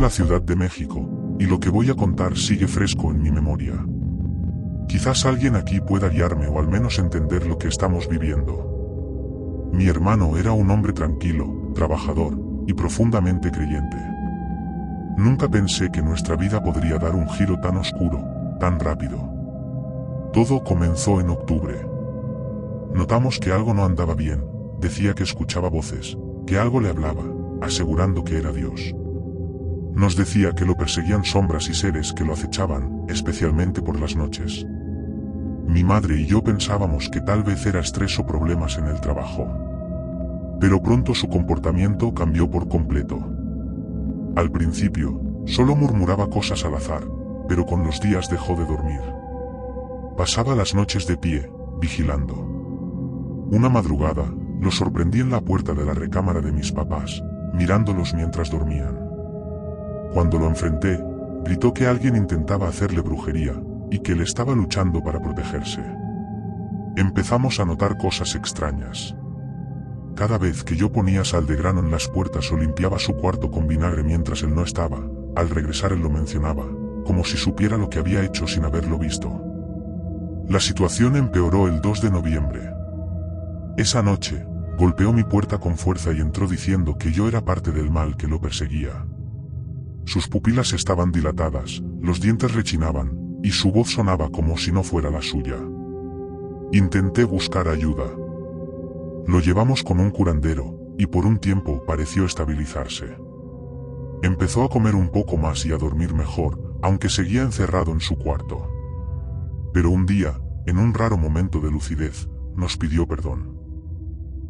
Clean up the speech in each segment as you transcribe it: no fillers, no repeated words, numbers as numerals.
la Ciudad de México, y lo que voy a contar sigue fresco en mi memoria. Quizás alguien aquí pueda guiarme o al menos entender lo que estamos viviendo. Mi hermano era un hombre tranquilo, trabajador y profundamente creyente. Nunca pensé que nuestra vida podría dar un giro tan oscuro, tan rápido. Todo comenzó en octubre. Notamos que algo no andaba bien, decía que escuchaba voces, que algo le hablaba, asegurando que era Dios. Nos decía que lo perseguían sombras y seres que lo acechaban, especialmente por las noches. Mi madre y yo pensábamos que tal vez era estrés o problemas en el trabajo. Pero pronto su comportamiento cambió por completo. Al principio, solo murmuraba cosas al azar, pero con los días dejó de dormir. Pasaba las noches de pie, vigilando. Una madrugada, lo sorprendí en la puerta de la recámara de mis papás, mirándolos mientras dormían. Cuando lo enfrenté, gritó que alguien intentaba hacerle brujería, y que él estaba luchando para protegerse. Empezamos a notar cosas extrañas. Cada vez que yo ponía sal de grano en las puertas o limpiaba su cuarto con vinagre mientras él no estaba, al regresar él lo mencionaba, como si supiera lo que había hecho sin haberlo visto. La situación empeoró el 2 de noviembre. Esa noche, golpeó mi puerta con fuerza y entró diciendo que yo era parte del mal que lo perseguía. Sus pupilas estaban dilatadas, los dientes rechinaban, y su voz sonaba como si no fuera la suya. Intenté buscar ayuda. Lo llevamos con un curandero, y por un tiempo pareció estabilizarse. Empezó a comer un poco más y a dormir mejor, aunque seguía encerrado en su cuarto. Pero un día, en un raro momento de lucidez, nos pidió perdón.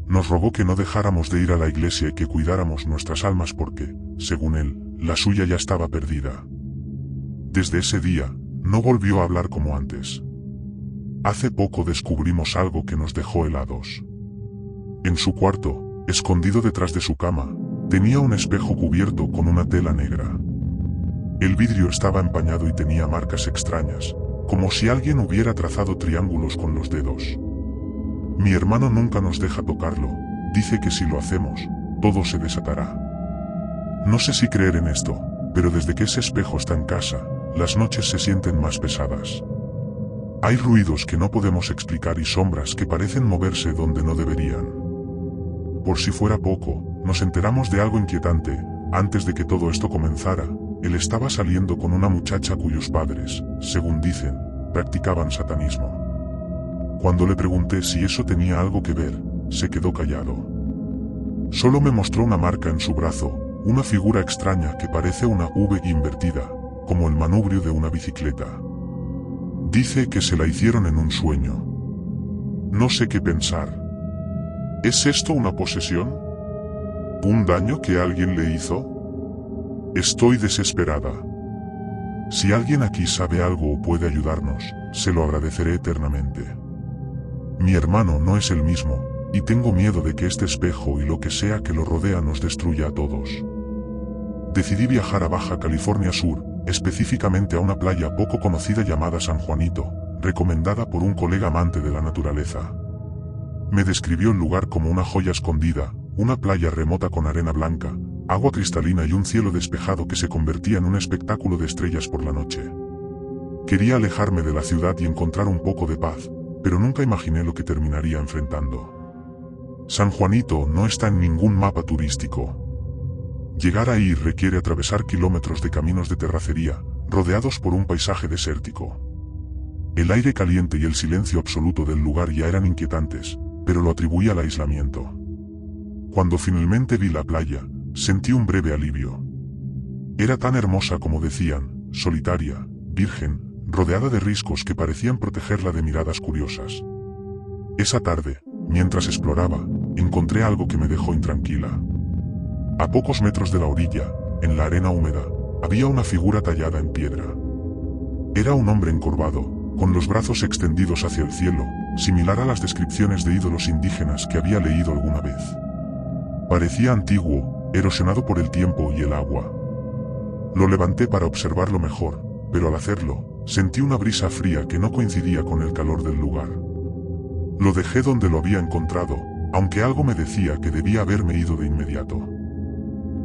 Nos rogó que no dejáramos de ir a la iglesia y que cuidáramos nuestras almas porque, según él, la suya ya estaba perdida. Desde ese día, no volvió a hablar como antes. Hace poco descubrimos algo que nos dejó helados. En su cuarto, escondido detrás de su cama, tenía un espejo cubierto con una tela negra. El vidrio estaba empañado y tenía marcas extrañas, como si alguien hubiera trazado triángulos con los dedos. Mi hermano nunca nos deja tocarlo, dice que si lo hacemos, todo se desatará. No sé si creer en esto, pero desde que ese espejo está en casa, las noches se sienten más pesadas. Hay ruidos que no podemos explicar y sombras que parecen moverse donde no deberían. Por si fuera poco, nos enteramos de algo inquietante. Antes de que todo esto comenzara, él estaba saliendo con una muchacha cuyos padres, según dicen, practicaban satanismo. Cuando le pregunté si eso tenía algo que ver, se quedó callado. Solo me mostró una marca en su brazo, una figura extraña que parece una V invertida, como el manubrio de una bicicleta. Dice que se la hicieron en un sueño. No sé qué pensar. ¿Es esto una posesión? ¿Un daño que alguien le hizo? Estoy desesperada. Si alguien aquí sabe algo o puede ayudarnos, se lo agradeceré eternamente. Mi hermano no es el mismo, y tengo miedo de que este espejo y lo que sea que lo rodea nos destruya a todos. Decidí viajar a Baja California Sur, específicamente a una playa poco conocida llamada San Juanito, recomendada por un colega amante de la naturaleza. Me describió el lugar como una joya escondida, una playa remota con arena blanca, agua cristalina y un cielo despejado que se convertía en un espectáculo de estrellas por la noche. Quería alejarme de la ciudad y encontrar un poco de paz, pero nunca imaginé lo que terminaría enfrentando. San Juanito no está en ningún mapa turístico. Llegar ahí requiere atravesar kilómetros de caminos de terracería, rodeados por un paisaje desértico. El aire caliente y el silencio absoluto del lugar ya eran inquietantes, pero lo atribuí al aislamiento. Cuando finalmente vi la playa, sentí un breve alivio. Era tan hermosa como decían, solitaria, virgen, rodeada de riscos que parecían protegerla de miradas curiosas. Esa tarde, mientras exploraba, encontré algo que me dejó intranquila. A pocos metros de la orilla, en la arena húmeda, había una figura tallada en piedra. Era un hombre encorvado, con los brazos extendidos hacia el cielo, similar a las descripciones de ídolos indígenas que había leído alguna vez. Parecía antiguo, erosionado por el tiempo y el agua. Lo levanté para observarlo mejor, pero al hacerlo, sentí una brisa fría que no coincidía con el calor del lugar. Lo dejé donde lo había encontrado, aunque algo me decía que debía haberme ido de inmediato.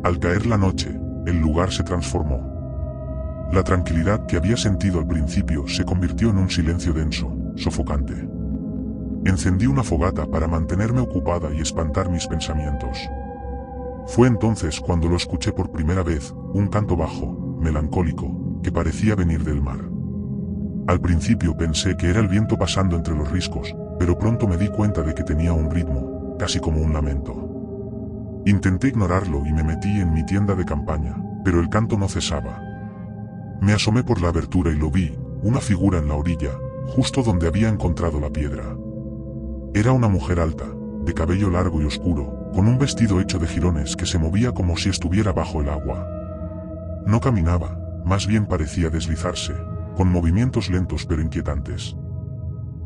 Al caer la noche, el lugar se transformó. La tranquilidad que había sentido al principio se convirtió en un silencio denso, sofocante. Encendí una fogata para mantenerme ocupada y espantar mis pensamientos. Fue entonces cuando lo escuché por primera vez, un canto bajo, melancólico, que parecía venir del mar. Al principio pensé que era el viento pasando entre los riscos, pero pronto me di cuenta de que tenía un ritmo, casi como un lamento. Intenté ignorarlo y me metí en mi tienda de campaña, pero el canto no cesaba. Me asomé por la abertura y lo vi, una figura en la orilla, justo donde había encontrado la piedra. Era una mujer alta, de cabello largo y oscuro, con un vestido hecho de jirones que se movía como si estuviera bajo el agua. No caminaba, más bien parecía deslizarse, con movimientos lentos pero inquietantes.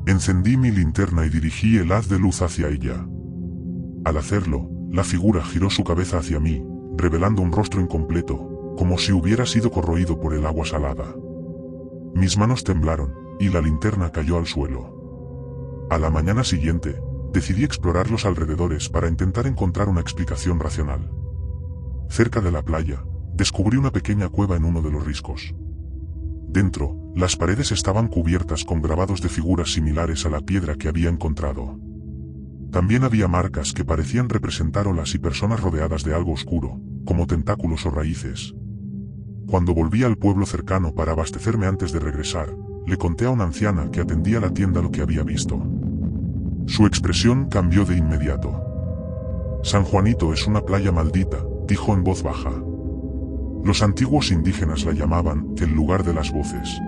Encendí mi linterna y dirigí el haz de luz hacia ella. Al hacerlo, la figura giró su cabeza hacia mí, revelando un rostro incompleto, como si hubiera sido corroído por el agua salada. Mis manos temblaron, y la linterna cayó al suelo. A la mañana siguiente, decidí explorar los alrededores para intentar encontrar una explicación racional. Cerca de la playa, descubrí una pequeña cueva en uno de los riscos. Dentro, las paredes estaban cubiertas con grabados de figuras similares a la piedra que había encontrado. También había marcas que parecían representar olas y personas rodeadas de algo oscuro, como tentáculos o raíces. Cuando volví al pueblo cercano para abastecerme antes de regresar, le conté a una anciana que atendía la tienda lo que había visto. Su expresión cambió de inmediato. San Juanito es una playa maldita, dijo en voz baja. Los antiguos indígenas la llamaban el lugar de las voces.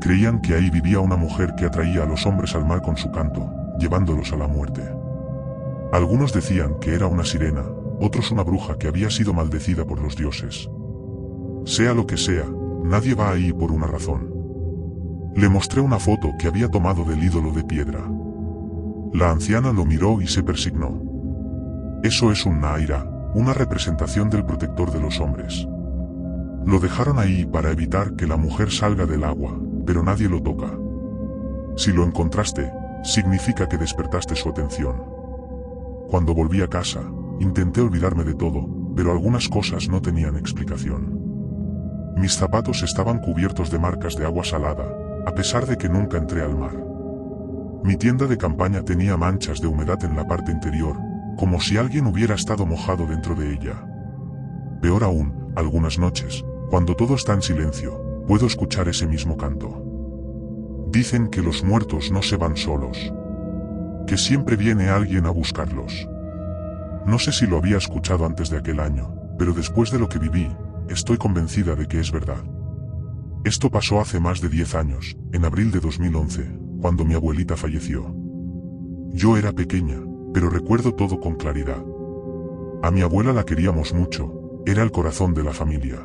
Creían que ahí vivía una mujer que atraía a los hombres al mar con su canto, llevándolos a la muerte. Algunos decían que era una sirena, otros una bruja que había sido maldecida por los dioses. Sea lo que sea, nadie va ahí por una razón. Le mostré una foto que había tomado del ídolo de piedra. La anciana lo miró y se persignó. Eso es un Naira, una representación del protector de los hombres. Lo dejaron ahí para evitar que la mujer salga del agua, pero nadie lo toca. Si lo encontraste, significa que despertaste su atención. Cuando volví a casa, intenté olvidarme de todo, pero algunas cosas no tenían explicación. Mis zapatos estaban cubiertos de marcas de agua salada, a pesar de que nunca entré al mar. Mi tienda de campaña tenía manchas de humedad en la parte interior, como si alguien hubiera estado mojado dentro de ella. Peor aún, algunas noches, cuando todo está en silencio, puedo escuchar ese mismo canto. Dicen que los muertos no se van solos, que siempre viene alguien a buscarlos. No sé si lo había escuchado antes de aquel año, pero después de lo que viví, estoy convencida de que es verdad. Esto pasó hace más de 10 años, en abril de 2011, cuando mi abuelita falleció. Yo era pequeña, pero recuerdo todo con claridad. A mi abuela la queríamos mucho, era el corazón de la familia.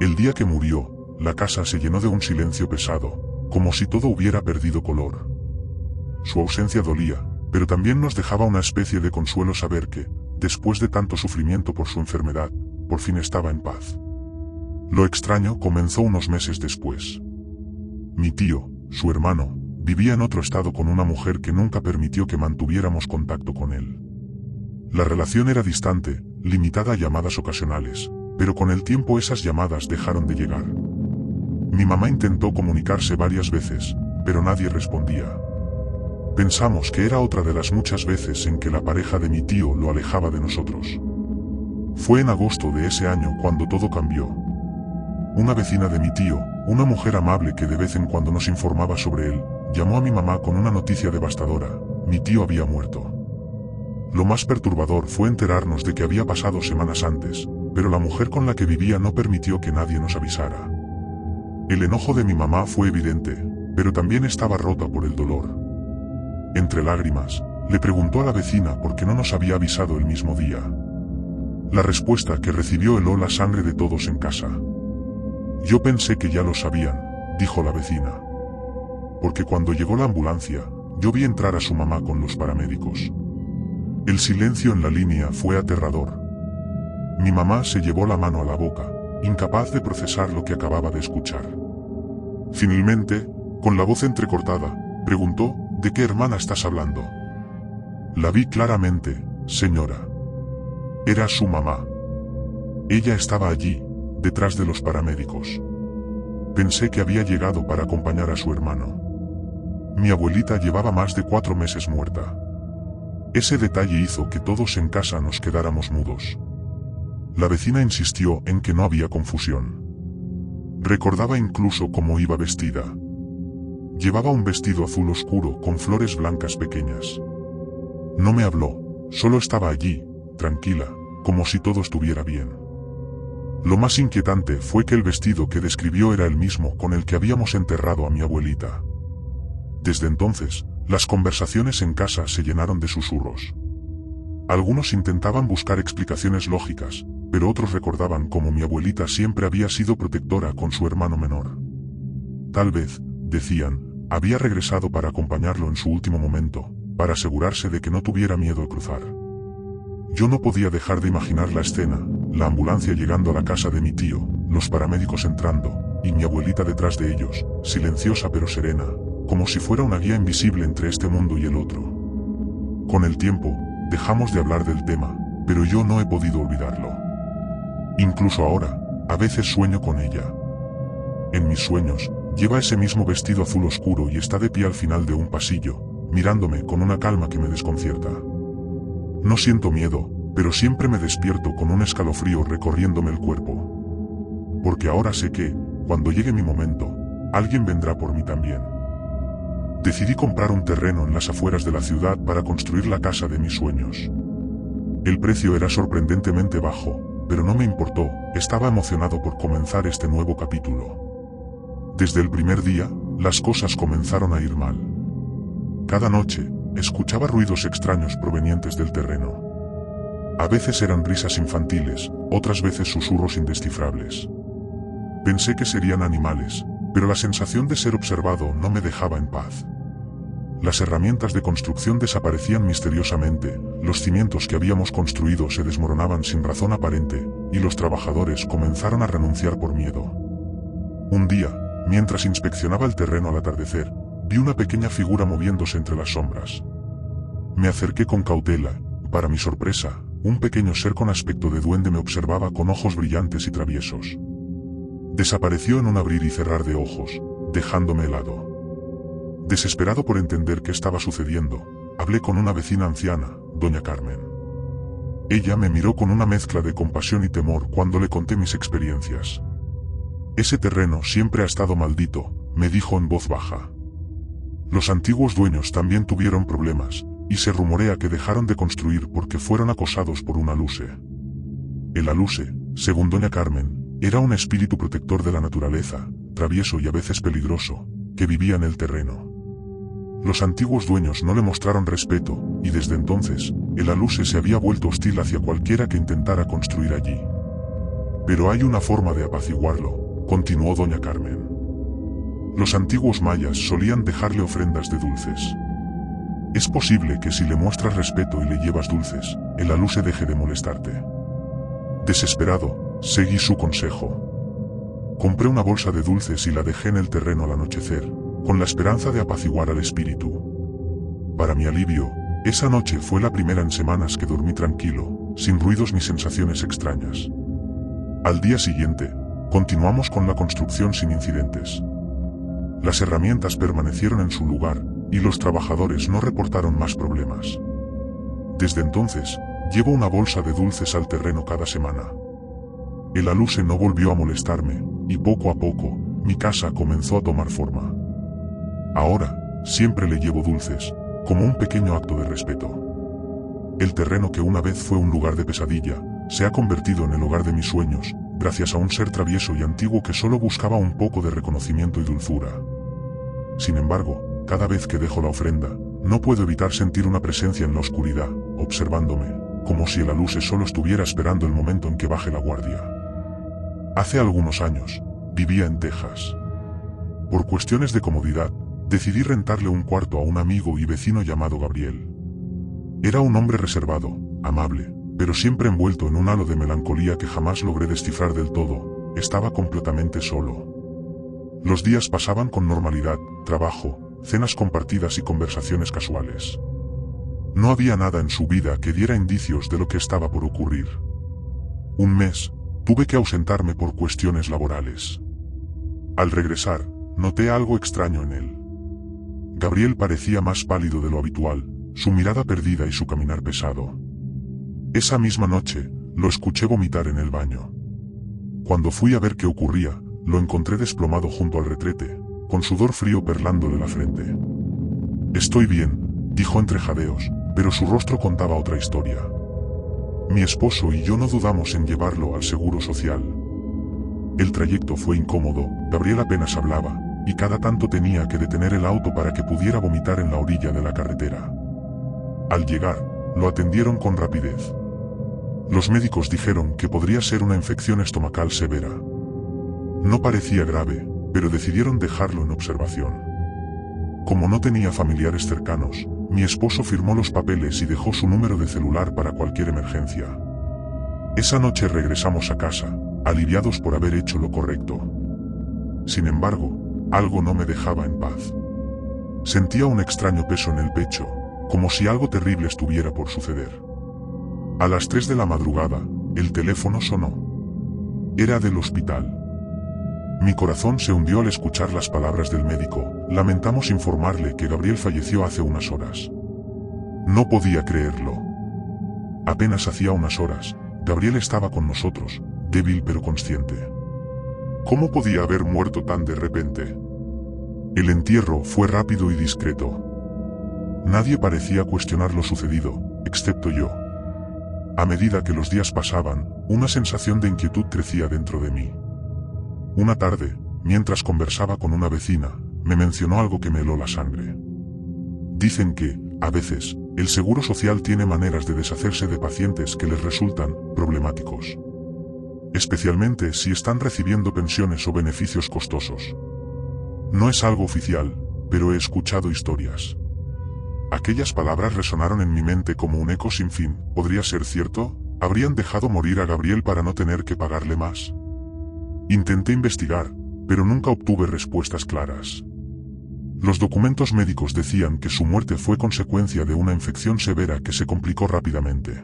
El día que murió, la casa se llenó de un silencio pesado, como si todo hubiera perdido color. Su ausencia dolía, pero también nos dejaba una especie de consuelo saber que, después de tanto sufrimiento por su enfermedad, por fin estaba en paz. Lo extraño comenzó unos meses después. Mi tío, su hermano, vivía en otro estado con una mujer que nunca permitió que mantuviéramos contacto con él. La relación era distante, limitada a llamadas ocasionales, pero con el tiempo esas llamadas dejaron de llegar. Mi mamá intentó comunicarse varias veces, pero nadie respondía. Pensamos que era otra de las muchas veces en que la pareja de mi tío lo alejaba de nosotros. Fue en agosto de ese año cuando todo cambió. Una vecina de mi tío, una mujer amable que de vez en cuando nos informaba sobre él, llamó a mi mamá con una noticia devastadora: mi tío había muerto. Lo más perturbador fue enterarnos de que había pasado semanas antes, pero la mujer con la que vivía no permitió que nadie nos avisara. El enojo de mi mamá fue evidente, pero también estaba rota por el dolor. Entre lágrimas, le preguntó a la vecina por qué no nos había avisado el mismo día. La respuesta que recibió heló la sangre de todos en casa. Yo pensé que ya lo sabían, dijo la vecina. Porque cuando llegó la ambulancia, yo vi entrar a su mamá con los paramédicos. El silencio en la línea fue aterrador. Mi mamá se llevó la mano a la boca, incapaz de procesar lo que acababa de escuchar. Finalmente, con la voz entrecortada, preguntó: ¿de qué hermana estás hablando? La vi claramente, señora. Era su mamá. Ella estaba allí, detrás de los paramédicos. Pensé que había llegado para acompañar a su hermano. Mi abuelita llevaba más de 4 meses muerta. Ese detalle hizo que todos en casa nos quedáramos mudos. La vecina insistió en que no había confusión. Recordaba incluso cómo iba vestida. Llevaba un vestido azul oscuro con flores blancas pequeñas. No me habló, solo estaba allí, tranquila, como si todo estuviera bien. Lo más inquietante fue que el vestido que describió era el mismo con el que habíamos enterrado a mi abuelita. Desde entonces, las conversaciones en casa se llenaron de susurros. Algunos intentaban buscar explicaciones lógicas, pero otros recordaban cómo mi abuelita siempre había sido protectora con su hermano menor. Tal vez, decían, había regresado para acompañarlo en su último momento, para asegurarse de que no tuviera miedo al cruzar. Yo no podía dejar de imaginar la escena, la ambulancia llegando a la casa de mi tío, los paramédicos entrando, y mi abuelita detrás de ellos, silenciosa pero serena, como si fuera una guía invisible entre este mundo y el otro. Con el tiempo, dejamos de hablar del tema, pero yo no he podido olvidarlo. Incluso ahora, a veces sueño con ella. En mis sueños, lleva ese mismo vestido azul oscuro y está de pie al final de un pasillo, mirándome con una calma que me desconcierta. No siento miedo, pero siempre me despierto con un escalofrío recorriéndome el cuerpo. Porque ahora sé que, cuando llegue mi momento, alguien vendrá por mí también. Decidí comprar un terreno en las afueras de la ciudad para construir la casa de mis sueños. El precio era sorprendentemente bajo, pero no me importó, estaba emocionado por comenzar este nuevo capítulo. Desde el primer día, las cosas comenzaron a ir mal. Cada noche, escuchaba ruidos extraños provenientes del terreno. A veces eran risas infantiles, otras veces susurros indescifrables. Pensé que serían animales, pero la sensación de ser observado no me dejaba en paz. Las herramientas de construcción desaparecían misteriosamente, los cimientos que habíamos construido se desmoronaban sin razón aparente, y los trabajadores comenzaron a renunciar por miedo. Un día, mientras inspeccionaba el terreno al atardecer, vi una pequeña figura moviéndose entre las sombras. Me acerqué con cautela, y para mi sorpresa, un pequeño ser con aspecto de duende me observaba con ojos brillantes y traviesos. Desapareció en un abrir y cerrar de ojos, dejándome helado. Desesperado por entender qué estaba sucediendo, hablé con una vecina anciana, doña Carmen. Ella me miró con una mezcla de compasión y temor cuando le conté mis experiencias. Ese terreno siempre ha estado maldito, me dijo en voz baja. Los antiguos dueños también tuvieron problemas, y se rumorea que dejaron de construir porque fueron acosados por un aluce. El aluce, según doña Carmen, era un espíritu protector de la naturaleza, travieso y a veces peligroso, que vivía en el terreno. Los antiguos dueños no le mostraron respeto, y desde entonces, el aluce se había vuelto hostil hacia cualquiera que intentara construir allí. Pero hay una forma de apaciguarlo, continuó doña Carmen. Los antiguos mayas solían dejarle ofrendas de dulces. Es posible que si le muestras respeto y le llevas dulces, el aluce deje de molestarte. Desesperado, seguí su consejo. Compré una bolsa de dulces y la dejé en el terreno al anochecer, con la esperanza de apaciguar al espíritu. Para mi alivio, esa noche fue la primera en semanas que dormí tranquilo, sin ruidos ni sensaciones extrañas. Al día siguiente, continuamos con la construcción sin incidentes. Las herramientas permanecieron en su lugar, y los trabajadores no reportaron más problemas. Desde entonces, llevo una bolsa de dulces al terreno cada semana. El aluce no volvió a molestarme, y poco a poco, mi casa comenzó a tomar forma. Ahora, siempre le llevo dulces, como un pequeño acto de respeto. El terreno que una vez fue un lugar de pesadilla, se ha convertido en el hogar de mis sueños, gracias a un ser travieso y antiguo que solo buscaba un poco de reconocimiento y dulzura. Sin embargo, cada vez que dejo la ofrenda, no puedo evitar sentir una presencia en la oscuridad, observándome, como si el aluce solo estuviera esperando el momento en que baje la guardia. Hace algunos años, vivía en Texas. Por cuestiones de comodidad, decidí rentarle un cuarto a un amigo y vecino llamado Gabriel. Era un hombre reservado, amable, pero siempre envuelto en un halo de melancolía que jamás logré descifrar del todo. Estaba completamente solo. Los días pasaban con normalidad, trabajo, cenas compartidas y conversaciones casuales. No había nada en su vida que diera indicios de lo que estaba por ocurrir. Un mes, tuve que ausentarme por cuestiones laborales. Al regresar, noté algo extraño en él. Gabriel parecía más pálido de lo habitual, su mirada perdida y su caminar pesado. Esa misma noche, lo escuché vomitar en el baño. Cuando fui a ver qué ocurría, lo encontré desplomado junto al retrete, con sudor frío perlándole la frente. Estoy bien, dijo entre jadeos, pero su rostro contaba otra historia. Mi esposo y yo no dudamos en llevarlo al seguro social. El trayecto fue incómodo, Gabriel apenas hablaba, y cada tanto tenía que detener el auto para que pudiera vomitar en la orilla de la carretera. Al llegar, lo atendieron con rapidez. Los médicos dijeron que podría ser una infección estomacal severa. No parecía grave, pero decidieron dejarlo en observación. Como no tenía familiares cercanos, mi esposo firmó los papeles y dejó su número de celular para cualquier emergencia. Esa noche regresamos a casa, aliviados por haber hecho lo correcto. Sin embargo, algo no me dejaba en paz. Sentía un extraño peso en el pecho, como si algo terrible estuviera por suceder. A las 3 de la madrugada, el teléfono sonó. Era del hospital. Mi corazón se hundió al escuchar las palabras del médico. Lamentamos informarle que Gabriel falleció hace unas horas. No podía creerlo. Apenas hacía unas horas, Gabriel estaba con nosotros, débil pero consciente. ¿Cómo podía haber muerto tan de repente? El entierro fue rápido y discreto. Nadie parecía cuestionar lo sucedido, excepto yo. A medida que los días pasaban, una sensación de inquietud crecía dentro de mí. Una tarde, mientras conversaba con una vecina, me mencionó algo que me heló la sangre. Dicen que, a veces, el seguro social tiene maneras de deshacerse de pacientes que les resultan problemáticos. Especialmente si están recibiendo pensiones o beneficios costosos. No es algo oficial, pero he escuchado historias. Aquellas palabras resonaron en mi mente como un eco sin fin. ¿Podría ser cierto? ¿Habrían dejado morir a Gabriel para no tener que pagarle más? Intenté investigar, pero nunca obtuve respuestas claras. Los documentos médicos decían que su muerte fue consecuencia de una infección severa que se complicó rápidamente.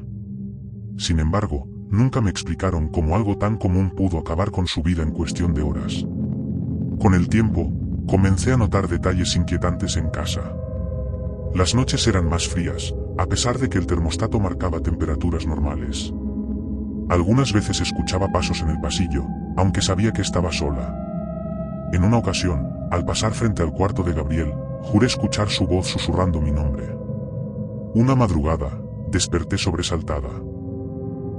Sin embargo, nunca me explicaron cómo algo tan común pudo acabar con su vida en cuestión de horas. Con el tiempo, comencé a notar detalles inquietantes en casa. Las noches eran más frías, a pesar de que el termostato marcaba temperaturas normales. Algunas veces escuchaba pasos en el pasillo, aunque sabía que estaba sola. En una ocasión, al pasar frente al cuarto de Gabriel, juré escuchar su voz susurrando mi nombre. Una madrugada, desperté sobresaltada.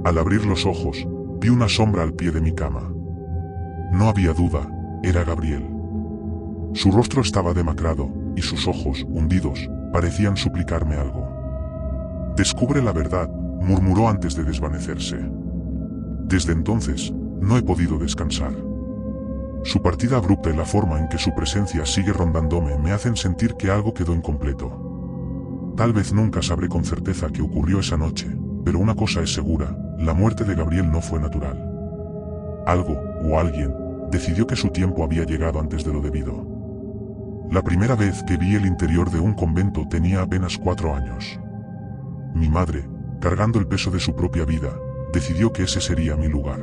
Al abrir los ojos, vi una sombra al pie de mi cama. No había duda, era Gabriel. Su rostro estaba demacrado, y sus ojos, hundidos, parecían suplicarme algo. «Descubre la verdad», murmuró antes de desvanecerse. Desde entonces, no he podido descansar. Su partida abrupta y la forma en que su presencia sigue rondándome me hacen sentir que algo quedó incompleto. Tal vez nunca sabré con certeza qué ocurrió esa noche, pero una cosa es segura, la muerte de Gabriel no fue natural. Algo, o alguien, decidió que su tiempo había llegado antes de lo debido. La primera vez que vi el interior de un convento tenía apenas 4 años. Mi madre, cargando el peso de su propia vida, decidió que ese sería mi lugar.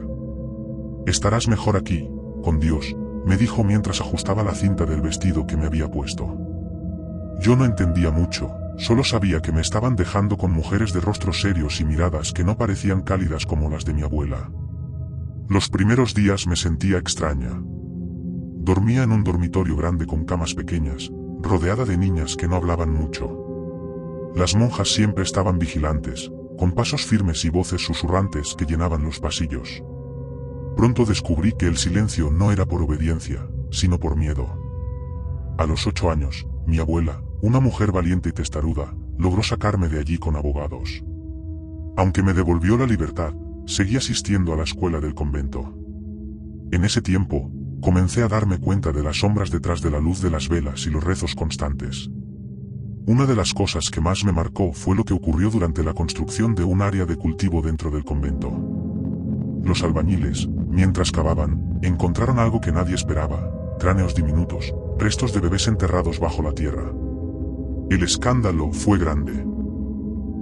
«Estarás mejor aquí, con Dios», me dijo mientras ajustaba la cinta del vestido que me había puesto. Yo no entendía mucho, solo sabía que me estaban dejando con mujeres de rostros serios y miradas que no parecían cálidas como las de mi abuela. Los primeros días me sentía extraña. Dormía en un dormitorio grande con camas pequeñas, rodeada de niñas que no hablaban mucho. Las monjas siempre estaban vigilantes, con pasos firmes y voces susurrantes que llenaban los pasillos. Pronto descubrí que el silencio no era por obediencia, sino por miedo. A los 8 años, mi abuela, una mujer valiente y testaruda, logró sacarme de allí con abogados. Aunque me devolvió la libertad, seguí asistiendo a la escuela del convento. En ese tiempo, comencé a darme cuenta de las sombras detrás de la luz de las velas y los rezos constantes. Una de las cosas que más me marcó fue lo que ocurrió durante la construcción de un área de cultivo dentro del convento. Los albañiles, mientras cavaban, encontraron algo que nadie esperaba: cráneos diminutos, restos de bebés enterrados bajo la tierra. El escándalo fue grande.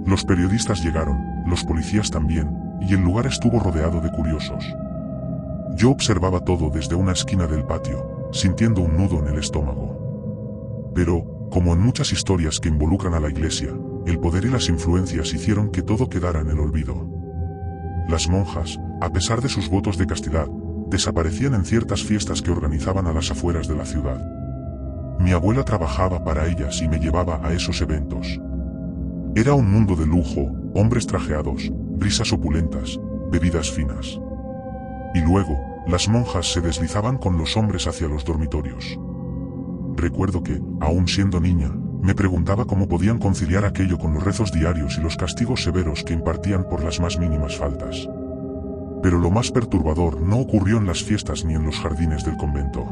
Los periodistas llegaron, los policías también, y el lugar estuvo rodeado de curiosos. Yo observaba todo desde una esquina del patio, sintiendo un nudo en el estómago. Pero, como en muchas historias que involucran a la iglesia, el poder y las influencias hicieron que todo quedara en el olvido. Las monjas, a pesar de sus votos de castidad, desaparecían en ciertas fiestas que organizaban a las afueras de la ciudad. Mi abuela trabajaba para ellas y me llevaba a esos eventos. Era un mundo de lujo, hombres trajeados, risas opulentas, bebidas finas. Y luego, las monjas se deslizaban con los hombres hacia los dormitorios. Recuerdo que, aún siendo niña, me preguntaba cómo podían conciliar aquello con los rezos diarios y los castigos severos que impartían por las más mínimas faltas. Pero lo más perturbador no ocurrió en las fiestas ni en los jardines del convento.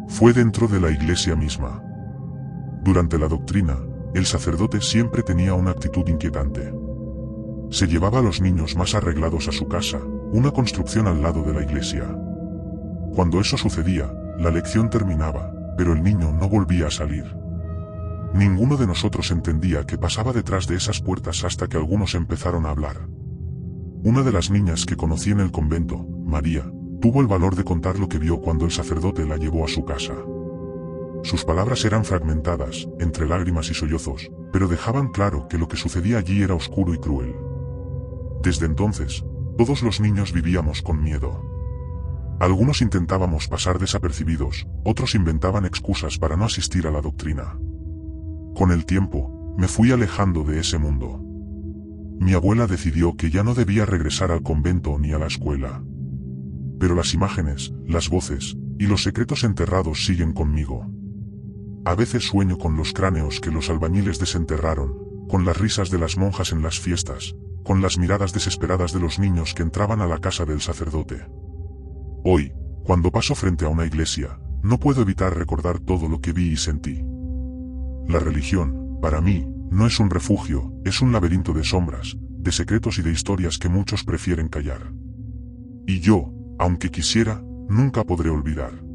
Fue dentro de la iglesia misma. Durante la doctrina, el sacerdote siempre tenía una actitud inquietante. Se llevaba a los niños más arreglados a su casa, una construcción al lado de la iglesia. Cuando eso sucedía, la lección terminaba, pero el niño no volvía a salir. Ninguno de nosotros entendía qué pasaba detrás de esas puertas hasta que algunos empezaron a hablar. Una de las niñas que conocí en el convento, María, tuvo el valor de contar lo que vio cuando el sacerdote la llevó a su casa. Sus palabras eran fragmentadas, entre lágrimas y sollozos, pero dejaban claro que lo que sucedía allí era oscuro y cruel. Desde entonces, todos los niños vivíamos con miedo. Algunos intentábamos pasar desapercibidos, otros inventaban excusas para no asistir a la doctrina. Con el tiempo, me fui alejando de ese mundo. Mi abuela decidió que ya no debía regresar al convento ni a la escuela. Pero las imágenes, las voces, y los secretos enterrados siguen conmigo. A veces sueño con los cráneos que los albañiles desenterraron, con las risas de las monjas en las fiestas, con las miradas desesperadas de los niños que entraban a la casa del sacerdote. Hoy, cuando paso frente a una iglesia, no puedo evitar recordar todo lo que vi y sentí. La religión, para mí, no es un refugio, es un laberinto de sombras, de secretos y de historias que muchos prefieren callar. Y yo, aunque quisiera, nunca podré olvidar.